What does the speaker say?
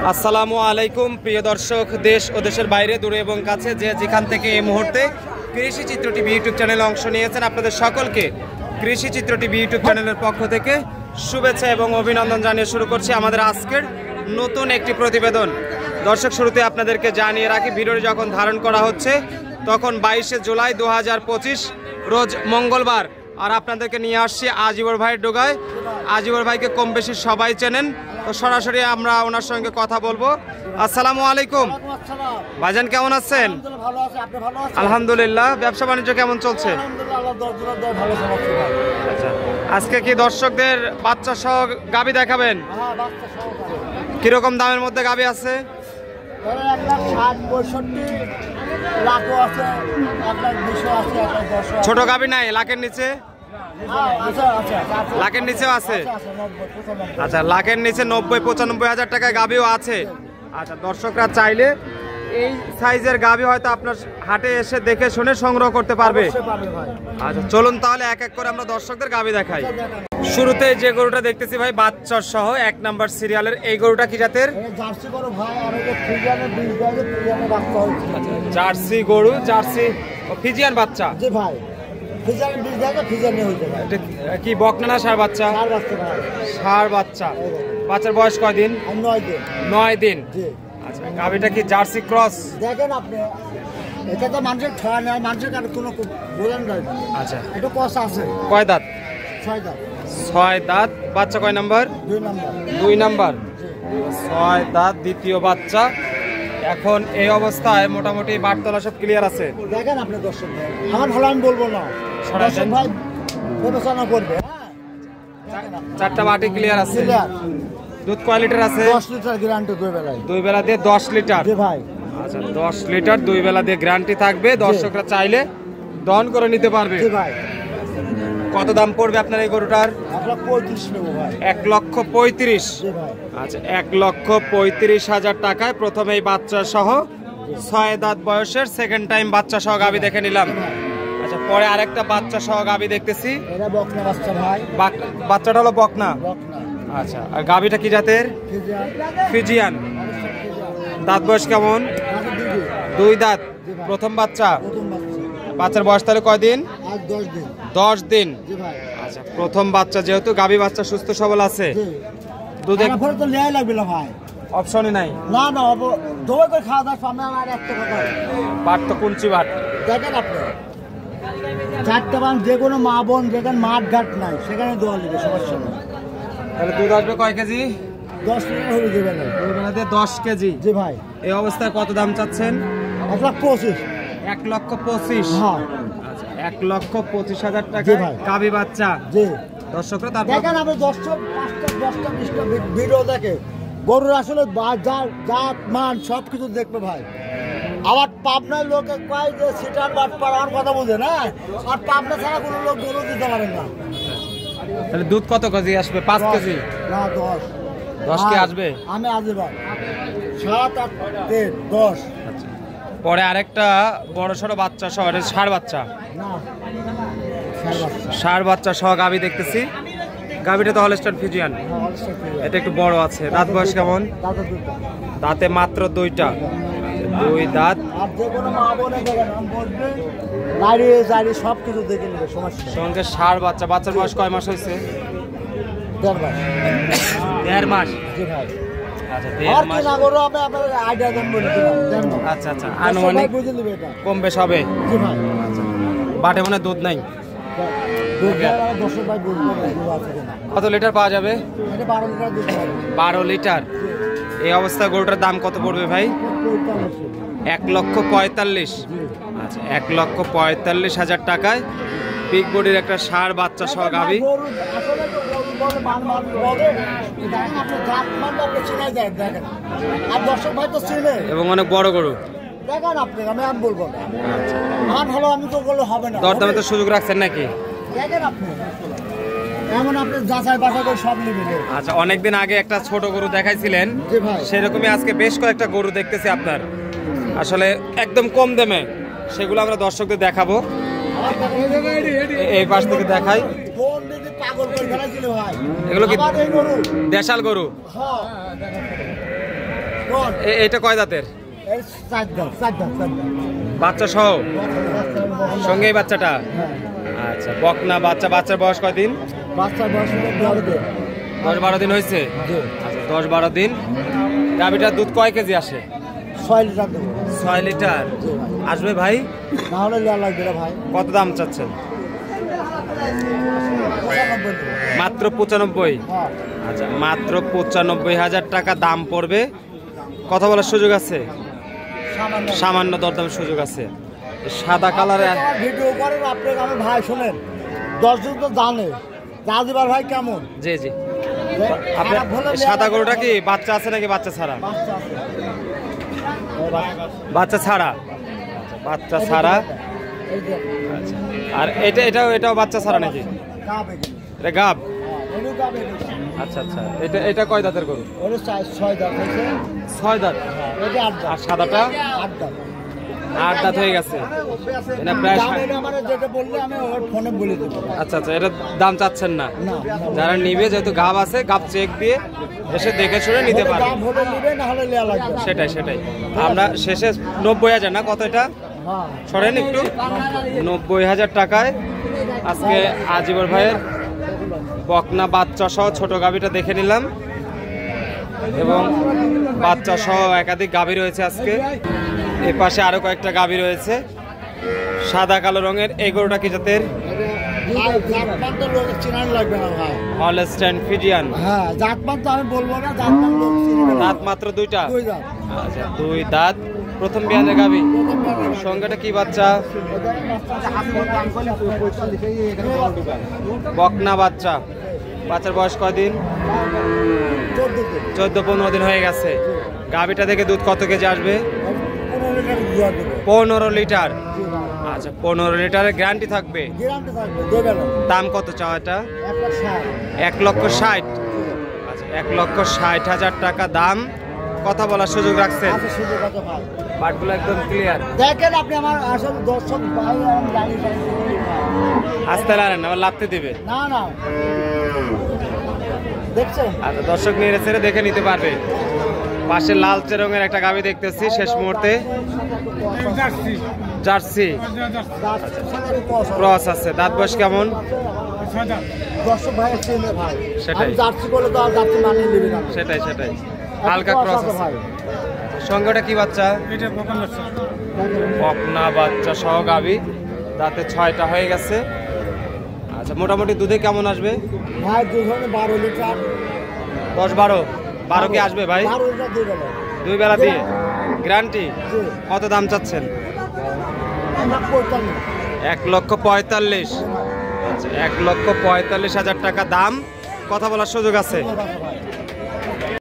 আসসালামু আলাইকুম প্রিয় দর্শক, দেশ ও দেশের বাইরে, দূরে এবং কাছে যে যেখান থেকে এই মুহূর্তে কৃষি চিত্র টিভি ইউটিউব চ্যানেলে অংশ নিয়েছেন, আপনাদের সকলকে কৃষি চিত্র টিভি ইউটিউব চ্যানেলের পক্ষ থেকে শুভেচ্ছা এবং অভিনন্দন জানিয়ে শুরু করছি আমাদের আজকের নতুন একটি প্রতিবেদন। দর্শক, শুরুতে আপনাদেরকে জানিয়ে রাখি, ভিডিওটি যখন ধারণ করা হচ্ছে তখন 22শে জুলাই 2025 রোজ মঙ্গলবার। আর আপনাদেরকে নিয়ে আসছি আজিবর ভাইয়ের ডোগায়। আজিবর ভাইকে কম বেশি সবাই চেনেন, তো সরাসরি আমরা ওনার সঙ্গে কথা বলবো। আসসালামু আলাইকুম ভাইজান, কেমন আছেন? আলহামদুলিল্লাহ। ব্যবসা বাণিজ্য কেমন চলছে? আচ্ছা, আজকে কি দর্শকদের বাচ্চা সহ গাবি দেখাবেন? কিরকম দামের মধ্যে গাবি আছে? ছোট গাবি নাই? লাখের নিচে? লাখের নিচেও আছে? আচ্ছা, লাখের নিচে 90-95 হাজার টাকায় গাবিও আছে। আচ্ছা, দর্শকরা চাইলে এই সাইজের গাবি হয়তো আপনার হাটে এসে দেখে শুনে সংগ্রহ করতে পারবে। আচ্ছা, চলুন তাহলে এক এক করে আমরা দর্শকদের গাবি দেখাই। শুরুতে যে গরুটা দেখতেছি ভাই, বাচ্চার সহ 1 নাম্বার সিরিয়ালের, এই গরুটা কি জাতের? জার্সি গরু, জার্সি ফিজিয়ান বাচ্চা। কি বকনা না ষাঁড় বাচ্চা? ষাঁড় বাচ্চা। বাচ্চার বয়স কয়দিন? 9 দিন। আচ্ছা, গাবিটা কি জার্সি ক্রস? দেখেন আপনি, এটা তো মানুষের খাওয়া নেয়, মানুষের কোনো বোঝান যায়। আচ্ছা, এটা কষ্ট আছে। কয় দাঁত? 6 দাঁত। 6 দাঁত। বাচ্চা কয় নাম্বার? 2 নাম্বার। 6 দাঁত, দ্বিতীয় বাচ্চা। এখন এই অবস্থায় মোটামুটি বাটতলা সব ক্লিয়ার আছে। দেখেন আপনি দর্শক, আমার ভালো আমি বলবো না, দর্শক ভাই বিবেচনা করবে। চারটা বাটি ক্লিয়ার আছে। দুধ কয় লিটার আছে? 10 লিটার গ্যারান্টি 2 বেলায়। 2 বেলা দিয়ে 10 লিটার। জি ভাই। আচ্ছা, 10 লিটার 2 বেলা দিয়ে গ্যারান্টি থাকবে। দর্শকরা চাইলে দহন করে নিতে পারবে। জি ভাই। কত দাম পড়বে আপনার এই গরুটার? 1,35,000 নেব ভাই। 1,35,000। জি ভাই। আচ্ছা, 1,35,000 টাকায় প্রথমে এই বাচ্চা সহ 6 দাঁত বয়সের সেকেন্ড টাইম বাচ্চা সহ গাবি দেখে নিলাম। আচ্ছা, পরে আরেকটা বাচ্চা সহ গাবি দেখতেছি। এটা বকনা বাচ্চা ভাই। বাচ্চাটা হলো বকনা। বকনা। আচ্ছা, আর গাবিটা কি জাতের? ফিজিয়ান। দাঁত বয়স কেমন? 2 দাঁত। প্রথম বাচ্চা। বাচ্চার বয়স তাহলে কয়দিন? 10 দিন। আচ্ছা, প্রথম বাচ্চা যেহেতু, গাবি বাচ্চা সুস্থ সবল আছে। দুধে তো লেয়াই লাগবে না ভাই, অপশনই নাই। না না, দোয়া করে খাওয়া দাওয়ার সামনে আমার একটা কথা, বাট তো কুঞ্চি বাট। দেখেন আপনি, 4টা বান যে কোনো মা বোন যেখানে মাঠ ঘাট নাই সেখানে দোয়া নেবে, সমস্যা নেই। তাহলে দুধ আসবে কয় কেজি? 10 লিটার হয়ে যাবে না? 10 কেজি। জি ভাই। এই অবস্থায় কত দাম চাচ্ছেন? 1,25,000। 1,25,000। হ্যাঁ। আচ্ছা, 1,25,000 টাকা জি ভাই। গাবি বাচ্চা। জি। দর্শকরা তারপর দেখেন আপনি 10টা 20টা ভিডিও দেখে গরুর আসলে জাত মান সব কিছু দেখবে ভাই। আবার পাবনার লোকে কয় যে সিটার বাট পার, আমার কথা বুঝে না, আর পাবনা ছাড়া কোনো লোক গরু দিতে পারে না। তাহলে দুধ কত কেজি আসবে? 5 কেজি না 10। 10 কে আসবে? আমি আজে ভাই 7, 8, 10। আচ্ছা, পরে আরেকটা বড় সড়ো বাচ্চা সহ ষাঁড় বাচ্চা। না, ষাঁড় বাচ্চা সহ গাবি দেখতেছি। গাবিটা তো হলস্টাইন ফিজিয়ান। এটা একটু বড় আছে। দাঁত বয়স কেমন? দাঁতে মাত্র 2টা। 2 দাঁত। আর যে কোনো মা বোনে দেখেন আমি বলবে দাঁড়িয়ে দাঁড়িয়ে সব কিছু দেখে নেবে, সমস্যা নেই। সঙ্গে ষাঁড় বাচ্চা। বাচ্চার বয়স কয় মাস হয়েছে? 1.5 মাস। 1.5 মাস। জি ভাই। আচ্ছা, আর 1.5 কি মাস। না করো আপনি আপনার আইডিয়া দেন বলে দিলাম। আচ্ছা আচ্ছা, আনুমানিক বুঝে নেবে এটা। কম বেশ হবে। জি ভাই। আচ্ছা, বাটে মনে দুধ নাই। কত লিটার পাওয়া যাবে? 12 লিটার দুধ পাবে। 12 লিটার। এই অবস্থা গরুটার দাম কত পড়বে ভাই? 1,45,000। আচ্ছা, 1,45,000 টাকায় বিগ বডির একটা ষাঁড় বাচ্চা সহ গাবি। এবং অনেক বড় গরু। দেখেন আপনি, আমি বলবো না, আমার ভালো আমি তো বললে হবে না। দরদামে তো সুযোগ রাখছেন নাকি? দেখেন আপনি, এমন আপনি যাচাই বাছাই করে সব নেবেন। আচ্ছা, অনেকদিন আগে একটা ছোট গরু দেখাইছিলেন, সেরকমই আজকে বেশ কয়েকটা গরু দেখতেছি আপনার, আসলে একদম কম দামে। সেগুলো আমরা দর্শকদের দেখাবো। এই পাশ থেকে দেখাই। এগুলো কি দেশাল গরু? কোন এটা কয় দাঁতের? এই চার দাঁত, চার দাঁত, চার দাঁত। বাচ্চা সহ সঙ্গে এই বাচ্চাটা? হ্যাঁ। আচ্ছা, বকনা বাচ্চা। বাচ্চার বয়স কয়দিন? বাচ্চার বয়স হলো 12 দিন। 10-12 দিন হয়েছে। জি। আচ্ছা, 10-12 দিন। গাভীটার দুধ কয় কেজি আসে? 6 লিটার দেবো। 6 লিটার জি ভাই। আসবে ভাই? না হলে লেয়া লাগবে না ভাই। কত দাম চাচ্ছেন? 95 দেবো। মাত্র 95। হ্যাঁ। আচ্ছা, মাত্র 95,000 টাকা দাম পড়বে। কথা বলার সুযোগ আছে? সামান্য। সামান্য দরদামের সুযোগ আছে। সাদা কালারে আপনারা ভিডিও করেন, আপনাকে আমার ভাই শোনেন, 10 জন তো জানে রাজিবার ভাই কেমন। জি জি। যে আপনার খারাপ হলে লেয়া সাদা লাগবে গরুটা না। কি বাচ্চা আছে নাকি বাচ্চা ছাড়া? বাচ্চা আছে। বাচ্চা ছাড়া। বাচ্চা ছাড়া। এই যে আচ্ছা, আর এটাও বাচ্চা ছাড়া নাকি? গাব এগুলো। এটা গাব? হ্যাঁ, এগুলো গাব এগুলো। আচ্ছা আচ্ছা। এটা কয় দাঁতের গরু? ওগুলো 6 দাঁত হয়েছে। 6 দাঁত। এটা 8 দাঁত। আর সাদাটা? 8 দাঁত। 8 দাঁত হয়ে গেছে। এটা প্রায় দাম এটা মানে যেটা বললে আমি ওর ফোনে বলে দেবো। আচ্ছা আচ্ছা, এটা দাম চাচ্ছেন না? না, যারা নিবে, যেহেতু গাব আছে, গাব চেক দিয়ে এসে দেখে শুনে নিতে পারে। দাম হলে নিবে, না হলে লেয়া লাগবে। সেটাই সেটাই। আমরা শেষে 90,000 না, কত এটা হ্যাঁ। সরেন একটু? 90,000 টাকায় আজকে আজিবর ভাইয়ের বকনা বাচ্চা সহ ছোট গাভীটা দেখে নিলাম, এবং বাচ্চা সহ একাধিক গাভী রয়েছে আজকে। এ পাশে আরো কয়েকটা গাভী রয়েছে সাদা কালো রঙের। এই গরুটা কি জাতের? ভাই, জাতমান তো লোকের চেনানো লাগবে না ভাই। Holstein Friesian. হ্যাঁ, জাতমান তো আমি বলবো না, জাতমান লোক চিনবে না। দাঁত মাত্র দুইটা? 2 দাঁত। আচ্ছা, 2 দাঁত। প্রথম বিয়ানের গাভী। সঙ্গেটা কি বাচ্চা? বকনা বাচ্চা। বাচ্চার বয়স কয়দিন? 14-15 দিন হয়ে গেছে। গাভীটা থেকে দুধ কত কেজি আসবে? 15 লিটার দুধ দেবে। 15 লিটার। জি ভাই। আচ্ছা, 15 লিটারের গ্যারান্টি থাকবে। গ্যারান্টি থাকবে, দেবে না। দাম কত চাও এটা? 160। 1,60,000। আচ্ছা, 1,60,000 টাকা দাম। কথা বলার সুযোগ রাখছেন? আছে সুযোগ আছে ভাই। পাটগুলো একদম ক্লিয়ার। দেখেন আপনি আমার আসলে দর্শক ভাই, আমি জানি জানি। আস্তে লারেন না, আবার লাত্তি দিবে। না না, দেখছেন? আচ্ছা, দর্শক নিয়ে ছেড়ে দেখে নিতে পারবে। পাশে লালচে রঙের একটা গাভী দেখতেছি শেষ মুহূর্তে। জার্সি ক্রস আছে। দাঁত বয়স কেমন? দর্শক ভাই চেনে ভাই। সেটাই। আমি জার্সি করলে তো আর জার্সি মানিয়ে নেবে না। সেটাই সেটাই। হালকা ক্রস আছে। ভাই। সঙ্গটা কি বাচ্চা? বকনা বাচ্চা সহ গাভী। দাঁতে 6টা হয়ে গেছে। আচ্ছা, মোটামুটি দুধে কেমন আসবে? ভাই দুধ 12 লিটার। 10-12 কি আসবে ভাই? 12 লিটার দুধ হবে। 2 বেলা দিয়ে গ্যারান্টি? জি। কত দাম চাচ্ছেন? আমরা 45। 1,45,000। আচ্ছা, 1,45,000 টাকা দাম। কথা বলার সুযোগ আছে? ভাই।